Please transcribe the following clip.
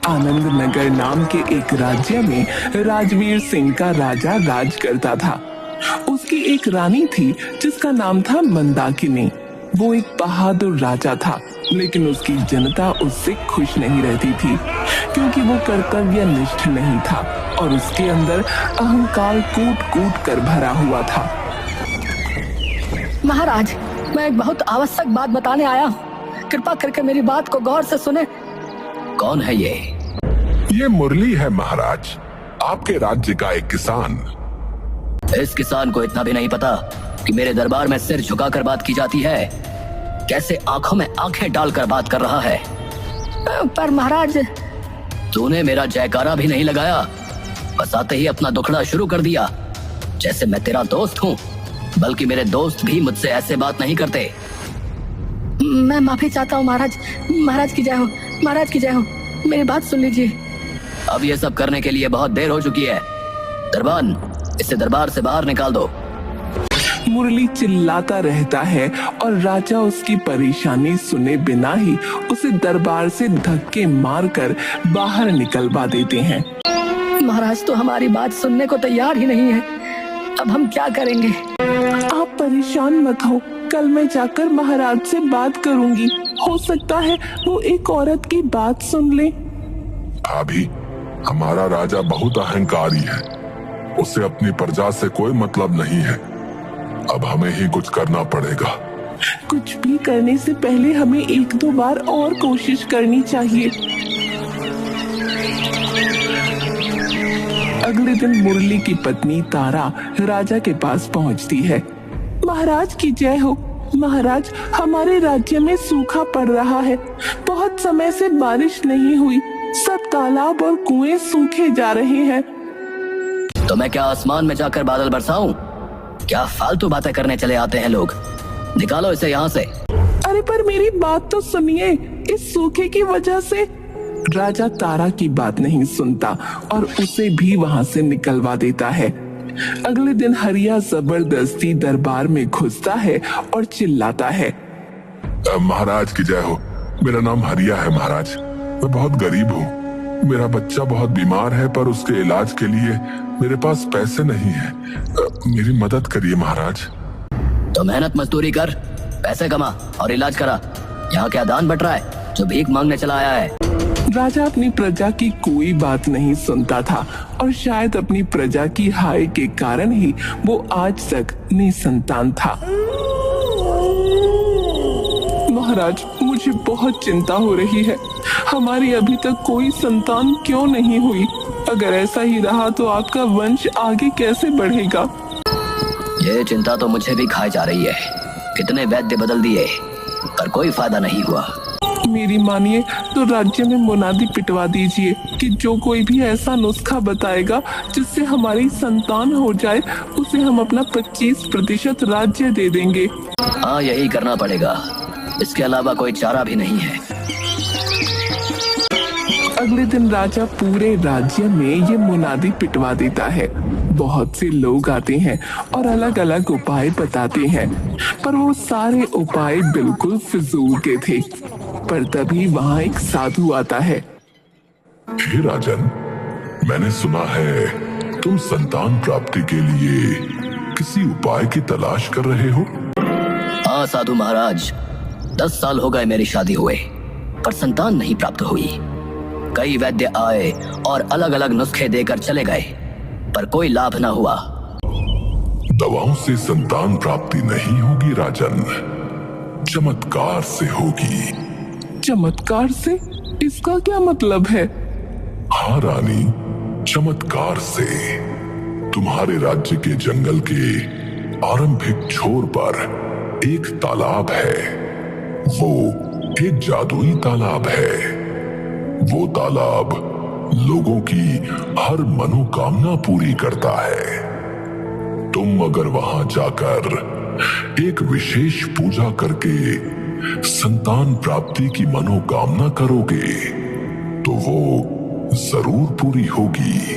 आनंद नगर नाम के एक राज्य में राजवीर सिंह का राजा राज करता था। उसकी एक रानी थी जिसका नाम था मंदाकिनी। वो एक बहादुर राजा था, लेकिन उसकी जनता उससे खुश नहीं रहती थी क्योंकि वो कर्तव्यनिष्ठ नहीं था और उसके अंदर अहंकार कूट कूट कर भरा हुआ था। महाराज, मैं एक बहुत आवश्यक बात बताने आया हूँ। कृपा करके मेरी बात को गौर से सुने। कौन है ये? ये मुरली है महाराज, आपके राज्य का एक किसान। इस किसान को इतना भी नहीं पता कि मेरे दरबार में सिर झुकाकर बात की जाती है। कैसे आंखों में आंखें डालकर बात कर रहा है। पर महाराज, तूने मेरा जयकारा भी नहीं लगाया, बस आते ही अपना दुखड़ा शुरू कर दिया। जैसे मैं तेरा दोस्त हूँ, बल्कि मेरे दोस्त भी मुझसे ऐसे बात नहीं करते। मैं माफी चाहता हूँ महाराज। महाराज की जय हो, महाराज की जय हो। मेरी बात सुन लीजिए। अब ये सब करने के लिए बहुत देर हो चुकी है। दरबान, इसे दरबार से बाहर निकाल दो। मुरली चिल्लाता रहता है और राजा उसकी परेशानी सुने बिना ही उसे दरबार से धक्के मारकर बाहर निकलवा देते हैं। महाराज तो हमारी बात सुनने को तैयार ही नहीं है। अब हम क्या करेंगे? आप परेशान मत हो, कल मैं जाकर महाराज से बात करूंगी। हो सकता है वो एक औरत की बात सुन ले। भाभी, हमारा राजा बहुत अहंकारी है, उसे अपनी प्रजा से कोई मतलब नहीं है। अब हमें ही कुछ करना पड़ेगा। कुछ भी करने से पहले हमें एक दो बार और कोशिश करनी चाहिए। अगले दिन मुरली की पत्नी तारा राजा के पास पहुंचती है। महाराज की जय हो। महाराज, हमारे राज्य में सूखा पड़ रहा है। बहुत समय से बारिश नहीं हुई, सब तालाब और कुएं सूखे जा रहे हैं। तो मैं क्या आसमान में जाकर बादल बरसाऊं? क्या फालतू बातें करने चले आते हैं लोग। निकालो इसे यहाँ से। अरे पर मेरी बात तो सुनिए। इस सूखे की वजह से राजा तारा की बात नहीं सुनता और उसे भी वहां से निकलवा देता है। अगले दिन हरिया जबरदस्ती दरबार में घुसता है और चिल्लाता है, महाराज की जय हो। मेरा नाम हरिया है महाराज। मैं बहुत गरीब हूँ। मेरा बच्चा बहुत बीमार है, पर उसके इलाज के लिए मेरे पास पैसे नहीं है। मेरी मदद करिए महाराज। तो मेहनत मजदूरी कर, पैसे कमा और इलाज करा। यहाँ क्या दान बट रहा है जो भीख मांगने चला आया है? राजा अपनी प्रजा की कोई बात नहीं सुनता था और शायद अपनी प्रजा की हाय के कारण ही वो आज तक निसंतान था। महाराज, मुझे बहुत चिंता हो रही है। हमारी अभी तक कोई संतान क्यों नहीं हुई? अगर ऐसा ही रहा तो आपका वंश आगे कैसे बढ़ेगा? ये चिंता तो मुझे भी खाई जा रही है। कितने वैद्य बदल दिए पर कोई फायदा नहीं हुआ। मेरी मानिए तो राज्य में मुनादी पिटवा दीजिए कि जो कोई भी ऐसा नुस्खा बताएगा जिससे हमारी संतान हो जाए, उसे हम अपना 25% राज्य दे देंगे। हाँ, यही करना पड़ेगा। इसके अलावा कोई चारा भी नहीं है। अगले दिन राजा पूरे राज्य में ये मुनादी पिटवा देता है। बहुत से लोग आते हैं और अलग अलग उपाय बताते हैं, पर वो सारे उपाय बिल्कुल फिजूल के थे। पर तभी वहाँ एक साधु आता है। हे राजन, मैंने सुना है तुम संतान प्राप्ति के लिए किसी उपाय की तलाश कर रहे हो। हाँ साधु महाराज, 10 साल हो गए मेरी शादी हुए, पर संतान नहीं प्राप्त हुई। कई वैद्य आए और अलग अलग नुस्खे देकर चले गए, पर कोई लाभ न हुआ। दवाओं से संतान प्राप्ति नहीं होगी राजन, चमत्कार से होगी। चमत्कार से? इसका क्या मतलब है? हाँ रानी, चमत्कार से। तुम्हारे राज्य के जंगल के आरंभिक छोर पर एक तालाब है। वो एक जादुई तालाब है। वो तालाब लोगों की हर मनोकामना पूरी करता है। तुम अगर वहां जाकर एक विशेष पूजा करके संतान प्राप्ति की मनोकामना करोगे तो वो जरूर पूरी होगी।